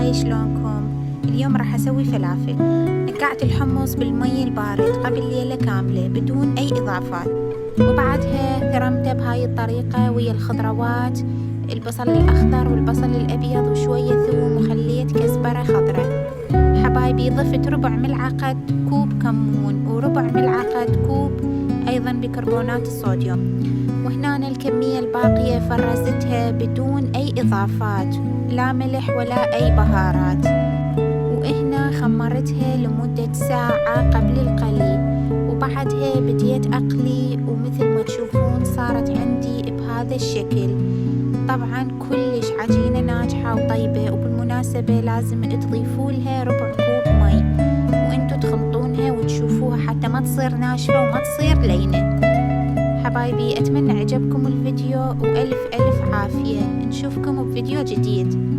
هاي شلونكم؟ اليوم راح اسوي فلافل. نقعت الحمص بالمي البارد قبل ليلة كاملة بدون اي اضافات، وبعدها ثرمته بهاي الطريقة ويا الخضروات، البصل الاخضر والبصل الابيض وشوية ثوم، وخليت كزبرة خضرة. حبايبي ضفت ربع ملعقة كوب كمون وربع ملعقة كوب ايضا بيكربونات الصوديوم، وهنا الكمية الباقية فرزتها بدون أي إضافات، لا ملح ولا أي بهارات. وهنا خمرتها لمدة ساعة قبل القلي، وبعدها بديت أقلي، ومثل ما تشوفون صارت عندي بهذا الشكل. طبعا كلش عجينة ناجحة وطيبة، وبالمناسبة لازم تضيفوا لها ربع كوب مي وانتو تخلطونها وتشوفوها حتى ما تصير ناشفة وما تصير لينة. حبايبي أتمنى عجبكم الفيديو، وألف ألف عافية. نشوفكم بفيديو جديد.